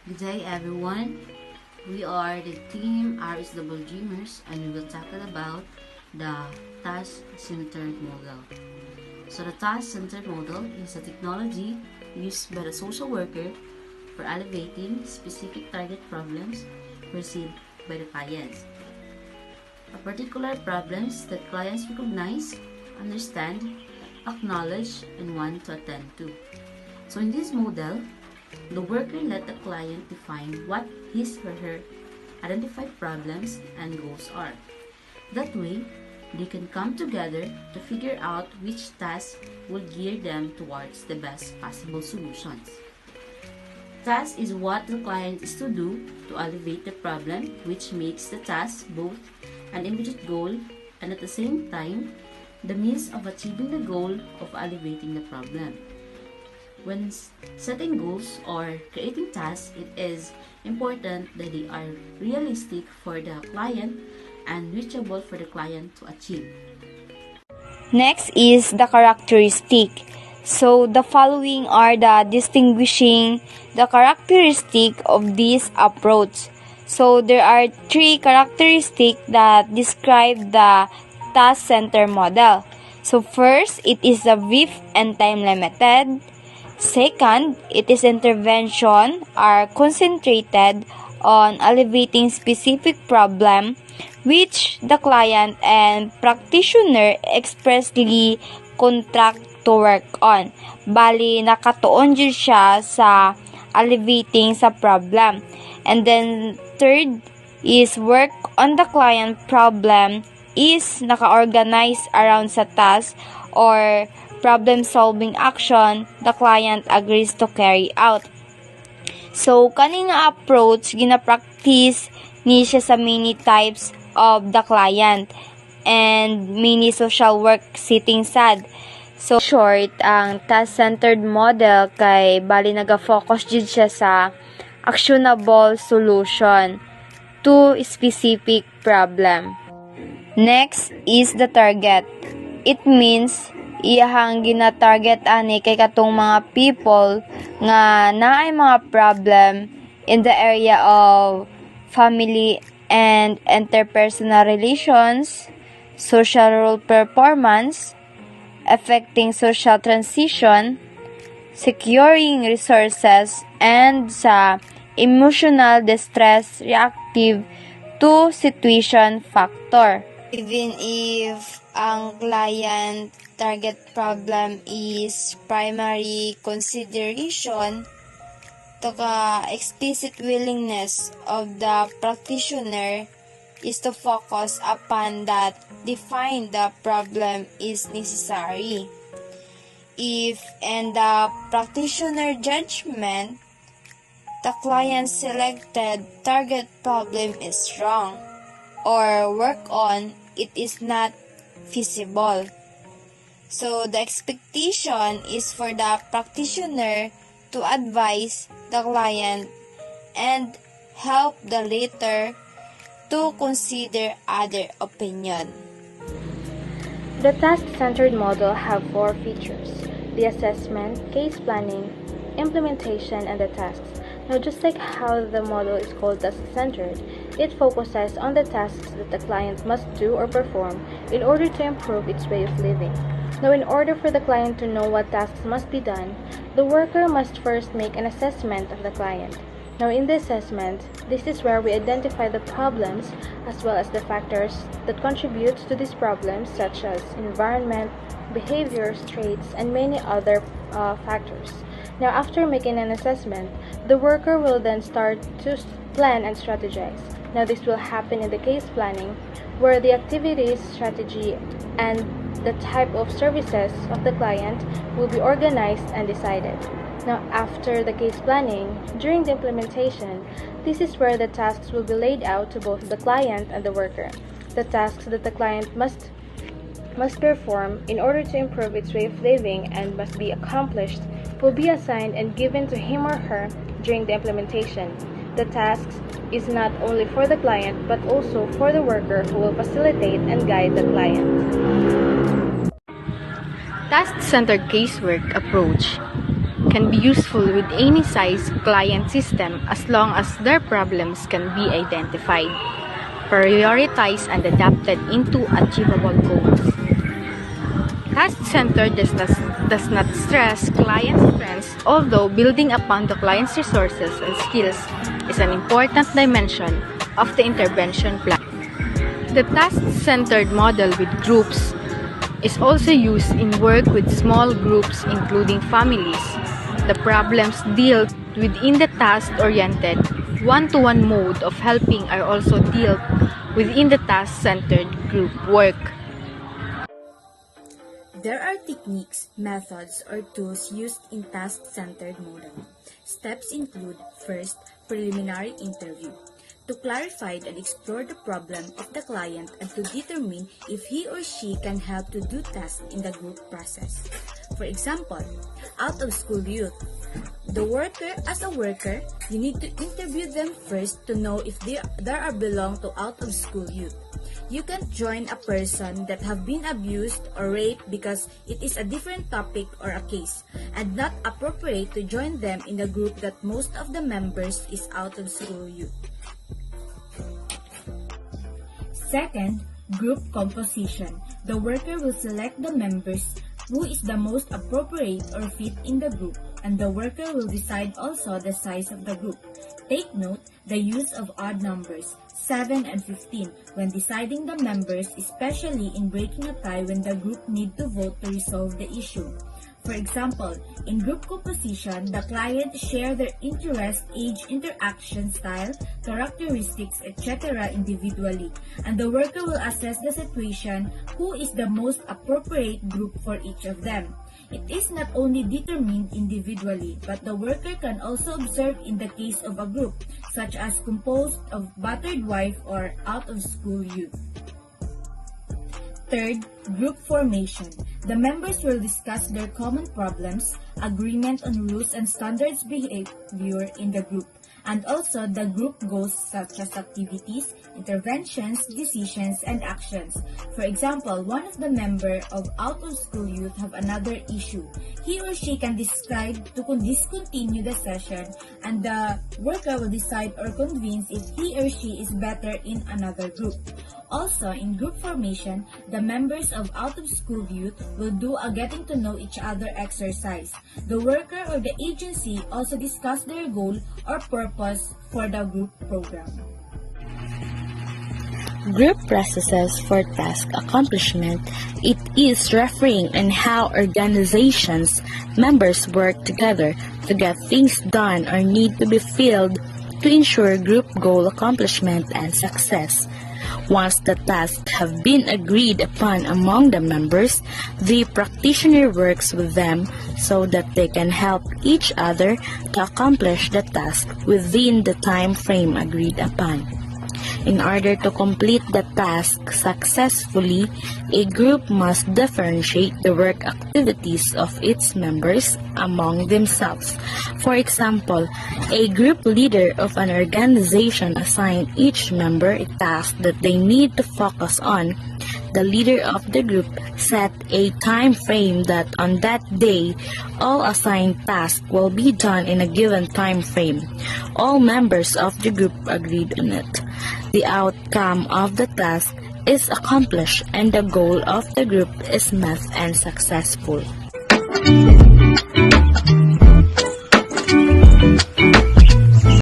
Good day everyone. We are the team RSW Dreamers and we will tackle about the task-centered model. So the task-centered model is a technology used by the social worker for elevating specific target problems perceived by the clients. A particular problems that clients recognize, understand, acknowledge, and want to attend to. So in this model, the worker let the client define what his or her identified problems and goals are. That way, they can come together to figure out which task will gear them towards the best possible solutions. Task is what the client is to do to elevate the problem, which makes the task both an immediate goal and at the same time the means of achieving the goal of elevating the problem. When setting goals or creating tasks, it is important that they are realistic for the client and reachable for the client to achieve. Next is the characteristic. So the following are the distinguishing the characteristic of this approach. So there are three characteristics that describe the task-centered model. So first, it is a brief and time-limited. Second, it is intervention are concentrated on elevating specific problem which the client and practitioner expressly contract to work on. Bali, nakatuon dyan siya sa elevating sa problem. And then, third is work on the client problem is naka-organize around sa task or problem-solving action the client agrees to carry out. So, kaning approach, gina-practice ni siya sa many types of the client and many social work setting sad. So, short, ang task-centered model kay bali naga-focus jud siya sa actionable solution to specific problem. Next is the target. It means iyahang gina-target ani kay katong mga people nga naay mga problem in the area of family and interpersonal relations, social role performance, affecting social transition, securing resources, and sa emotional distress reactive to situation factor. Even if ang client target problem is primary consideration, the explicit willingness of the practitioner is to focus upon that define the problem is necessary. If in the practitioner judgment, the client selected target problem is wrong or work on it is not feasible. So the expectation is for the practitioner to advise the client and help the latter to consider other opinion. The task-centered model have 4 features: the assessment, case planning, implementation, and the tasks. Now, just like how the model is called task-centered, it focuses on the tasks that the client must do or perform in order to improve its way of living. Now, in order for the client to know what tasks must be done, the worker must first make an assessment of the client. Now, in the assessment, this is where we identify the problems as well as the factors that contribute to these problems, such as environment, behaviors, traits, and many other factors. Now, after making an assessment, the worker will then start to plan and strategize. Now, this will happen in the case planning, where the activities, strategy, and the type of services of the client will be organized and decided. Now, after the case planning, during the implementation, this is where the tasks will be laid out to both the client and the worker. The tasks that the client must perform in order to improve its way of living and must be accomplished will be assigned and given to him or her during the implementation. The tasks is not only for the client but also for the worker who will facilitate and guide the client. Task-centered casework approach. can be useful with any size client system as long as their problems can be identified, prioritized, and adapted into achievable goals. Task-centered does not stress client strengths, although building upon the client's resources and skills is an important dimension of the intervention plan. The task-centered model with groups is also used in work with small groups including families. The problems dealt within the task-oriented one-to-one mode of helping are also dealt within the task-centered group work. There are techniques, methods, or tools used in task-centered model. Steps include, first, preliminary interview, to clarify and explore the problem of the client and to determine if he or she can help to do tasks in the group process. For example, out-of-school youth. As a worker, you need to interview them first to know if they belong to out-of-school youth. You can't join a person that have been abused or raped because it is a different topic or a case, and not appropriate to join them in the group that most of the members is out-of-school youth. Second, group composition. The worker will select the members who is the most appropriate or fit in the group, and the worker will decide also the size of the group. Take note the use of odd numbers, 7 and 15, when deciding the members, especially in breaking a tie when the group need to vote to resolve the issue. For example, in group composition, the client share their interest, age, interaction style, characteristics, etc. individually, and the worker will assess the situation who is the most appropriate group for each of them. It is not only determined individually, but the worker can also observe in the case of a group, such as composed of battered wife or out-of-school youth. Third, group formation. The members will discuss their common problems, agreement on rules and standards behavior in the group, and also the group goals such as activities, interventions, decisions, and actions. For example, one of the member of out-of-school youth have another issue. He or she can decide to discontinue the session, and the worker will decide or convince if he or she is better in another group. Also, in group formation, the members of out-of-school youth will do a getting to know each other exercise. The worker or the agency also discuss their goal or purpose for the group program. Group processes for task accomplishment. It is referring on how organizations members work together to get things done or need to be filled to ensure group goal accomplishment and success. Once the tasks have been agreed upon among the members, the practitioner works with them so that they can help each other to accomplish the task within the time frame agreed upon. In order to complete the task successfully, a group must differentiate the work activities of its members among themselves. For example, a group leader of an organization assigns each member a task that they need to focus on. The leader of the group set a time frame that on that day, all assigned tasks will be done in a given time frame. All members of the group agreed on it. The outcome of the task is accomplished and the goal of the group is met and successful.